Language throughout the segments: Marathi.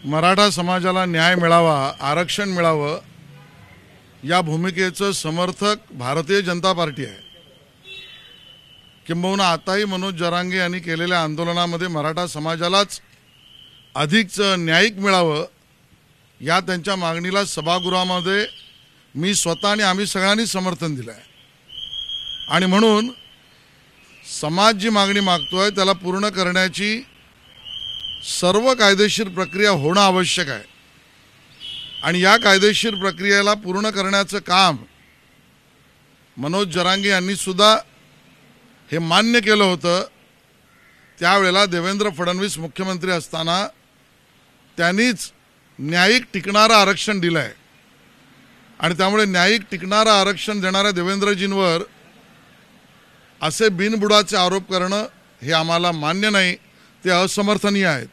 मराठा समाजाला न्याय मिळावा, आरक्षण मिळावं या भूमिकेचं समर्थक भारतीय जनता पार्टी आहे। किंबहुना आताही मनोज जरांगे यांनी केलेल्या आंदोलनामध्ये मराठा समाजालाच अधिकच न्यायिक मिळावं या त्यांच्या मागणीला सभागृहामध्ये मी स्वतः आणि आम्ही सगळ्यांनी समर्थन दिलं आहे। आणि म्हणून समाज जी मागणी मागतोय त्याला पूर्ण करण्याची सर्व कायदेशीर प्रक्रिया होणं आवश्यक आहे। आणि या कायदेशीर प्रक्रियेला पूर्ण करण्याचं काम मनोज जरांगे यांनी सुद्धा हे मान्य केलं होतं। त्यावेळेला देवेंद्र फडणवीस मुख्यमंत्री असताना त्यांनीच न्यायिक टिकणारं आरक्षण दिलं आहे। आणि त्यामुळे न्यायिक टिकणारं आरक्षण देणाऱ्या देवेंद्रजींवर असे बिनबुडाचे आरोप करणं हे आम्हाला मान्य नाही, ते असमर्थनीय आहेत।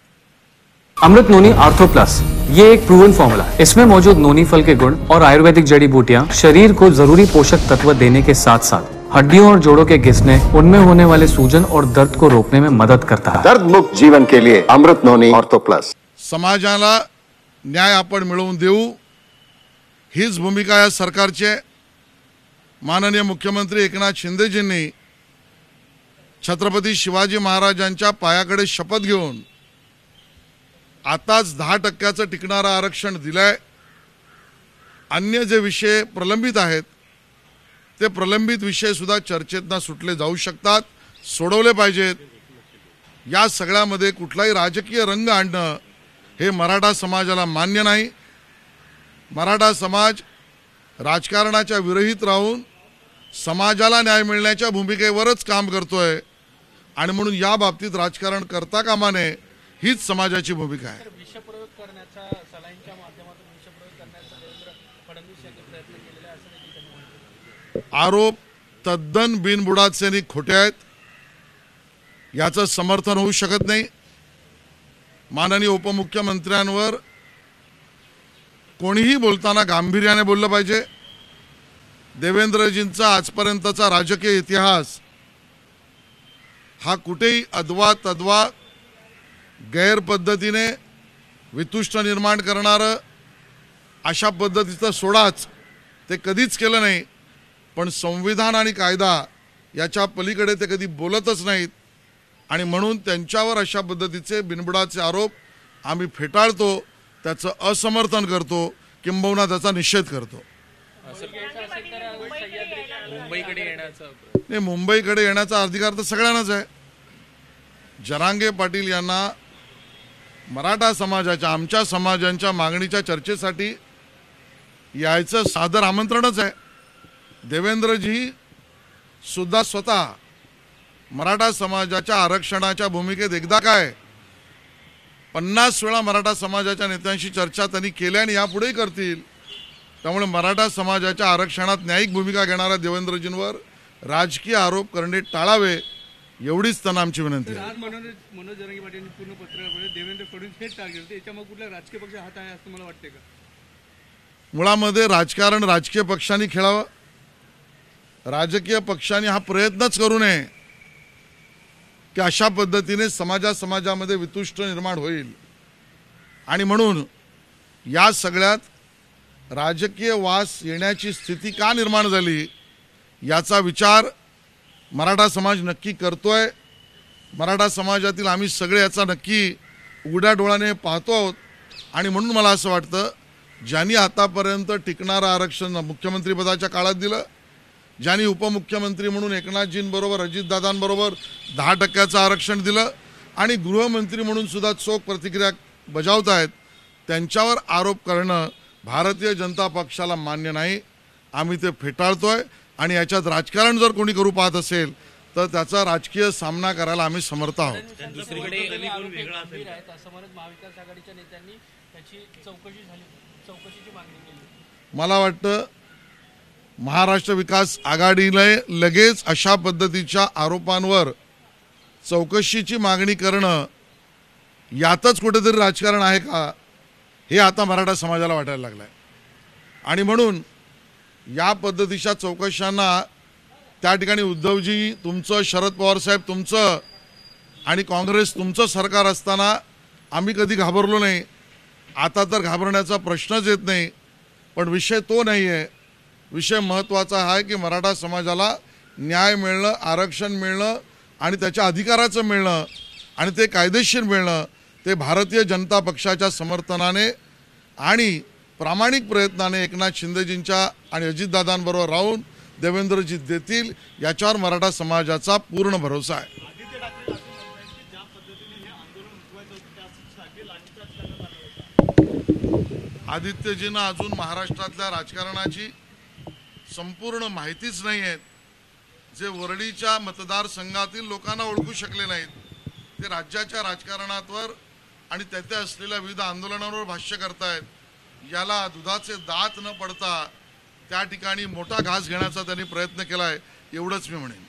अमृत नोनी आर्थो प्लस ये एक प्रूवन फॉर्मूला है। इसमें मौजूद नोनी फल के गुण और आयुर्वेदिक जड़ी बूटियां शरीर को जरूरी पोषक तत्व देने के साथ साथ हड्डियों और जोड़ों के घिसने, उनमें होने वाले सूजन और दर्द को रोकने में मदद करता है। दर्द मुक्त जीवन के लिए अमृत नोनी आर्थो प्लस। समाजाला न्याय आपण मिळवून देऊ हीच भूमिका या सरकारची आहे। माननीय मुख्यमंत्री एकनाथ शिंदेजींनी छत्रपती शिवाजी महाराजांच्या पायाकडे शपथ घेऊन आताच 10% टिकणारं आरक्षण दिलंय। अन्य जे विषय प्रलंबित आहेत ते प्रलंबित विषय सुद्धा चर्चेतनं सुटले जाऊ शकतात, सोडवले पाहिजेत। या सगळ्यामध्ये कुठलाही राजकीय रंग आणणं हे मराठा समाजाला मान्य नाही। मराठा समाज राजकारणाच्या विरहित राहून समाजाला न्याय मिळण्याच्या भूमिकेवरच काम करतोय आणि म्हणून या बाबतीत राजकारण करता कामा नये हीच समाजाची भूमिका आहे। विषप्रयोग करण्याचा सलाईनच्या माध्यमातून विषप्रयोग करण्याचा देवेंद्र फडणवीस यांनी प्रयत्न केलेला आहे असं देखील त्यांनी म्हटलं। आरोप तद्दन बिनबुडाचे आणि खोटे आहेत, याचं समर्थन होऊ शकत नाही। माननीय उपमुख्यमंत्र्यांवर कोणीही बोलताना गांभीर्याने बोललं पाहिजे। देवेंद्रजींचा आजपर्यंतचा राजकीय इतिहास हा कुठेही अद्वा तद्वा गैरपद्धतीने वितुष्ट निर्माण करणारं अशा पद्धतीचं सोडाच ते कधीच केलं नाही। पण संविधान आणि कायदा याच्या पलीकडे ते कधी बोलतच नाहीत आणि म्हणून त्यांच्यावर अशा पद्धतीचे बिनबुडाचे आरोप आम्ही फेटाळतो, त्याचं असमर्थन करतो, किंबहुना त्याचा निषेध करतो। मुंबईकडे येण्याचा अधिकार तर सगळ्यांनाच आहे। जरांगे पाटील यांना मराठा समाजाच्या आमच्या समाजांच्या मागणीच्या चर्चेसाठी यायचं सादर आमंत्रणच आहे। देवेंद्रजी सुद्धा स्वतः मराठा समाजाच्या आरक्षणाच्या भूमिकेत एकदा काय 50 वेळा मराठा समाजाच्या नेत्यांशी चर्चा त्यांनी केल्या आणि यापुढेही करतील। त्यामुळे मराठा समाजाच्या आरक्षणात न्यायिक भूमिका घेणाऱ्या देवेंद्रजींवर राजकीय आरोप करणे टाळावे एवढीच त्यांना आमची विनंती आहे। आज मनोज जरांगे पाटील पूर्ण पत्र देवेंद्र फडणवीस हेच टार्गेट होते, याच्यामध्ये कुठल्या राजकीय पक्ष हात आहे असं मला वाटते का? मुळामध्ये राजकारण राजकीय पक्षांनी खेळावं, राजकीय पक्षांनी हा प्रयत्नच करू नये की अशा पद्धतीने समाजामध्ये वितुष्ट निर्माण होईल। आणि म्हणून या सगळ्यात राजकीय वास येण्याची स्थिती का निर्माण झाली याचा विचार मराठा समाज नक्की करतोय। मराठा समाजातील आम्ही सगळे याचा नक्की उघड्या डोळ्याने पाहतो आहोत। आणि म्हणून मला असं वाटतं ज्यांनी आतापर्यंत टिकणारं आरक्षण मुख्यमंत्रीपदाच्या काळात दिलं, ज्यांनी उपमुख्यमंत्री म्हणून एकनाथजींबरोबर अजितदादांबरोबर 10% आरक्षण दिलं आणि गृहमंत्री म्हणून सुद्धा चोख प्रतिक्रिया बजावत आहेत, त्यांच्यावर आरोप करणं भारतीय जनता पक्षाला मान्य नाही। आम्ही ते फेटाळतोय आणि याच्यात राजकारण जर कोणी करू पाहत असेल तर त्याचा राजकीय सामना करायला आम्ही समर्थ आहोत। महाविकास आघाडीच्या नेत्यांनी त्याची चौकशीची मागणी केली। मला वाटतं महाराष्ट्र विकास आघाडीला लगेच अशा पद्धतीच्या आरोपांवर चौकशीची मागणी करणं यातच कुठेतरी राजकारण आहे का हे आता मराठा समाजाला वाटायला लागलं आहे। आणि म्हणून या पद्धतीच्या चौकशांना त्या ठिकाणी उद्धवजी तुमचं, शरद पवार साहेब तुमचं आणि काँग्रेस तुमचं सरकार असताना आम्ही कधी घाबरलो नाही। आता तर घाबरण्याचा प्रश्नच येत नाही. पण विषय तो नाही आहे. विषय महत्त्वाचा आहे की मराठा समाजाला न्याय मिळणं, आरक्षण मिळणं आणि त्याच्या अधिकाराचं मिळणं आणि ते कायदेशीर मिळणं, ते भारतीय जनता पक्षाच्या समर्थनाने आणि प्रामाणिक प्रयत्नाने एकनाथ शिंदेजींच्या आणि अजितदादांबरोबर राहून देवेंद्रजी देतील याच्यावर मराठा समाजाचा पूर्ण भरोसा आहे. आदित्य ठाकरे असं म्हणतात की ज्या पद्धतीने हे आंदोलन उठवायचं होतं त्यासाठी लाठीचार्ज करण्यात आला होता. आदित्यजींना अजून महाराष्ट्रातल्या राजकारणाची संपूर्ण माहितीच नाही आहे. जे वरळीच्या मतदारसंघातील लोकांना ओळखू शकले नाहीत, ते राज्याच्या राजकारणावर आणि तेथे असलेल्या विविध आंदोलनांवर भाष्य करतायत. याला दुधाचे दात न पडता त्या ठिकाणी मोठा घास घेण्याचा त्यांनी प्रयत्न केलाय, एवढंच मी म्हणेन.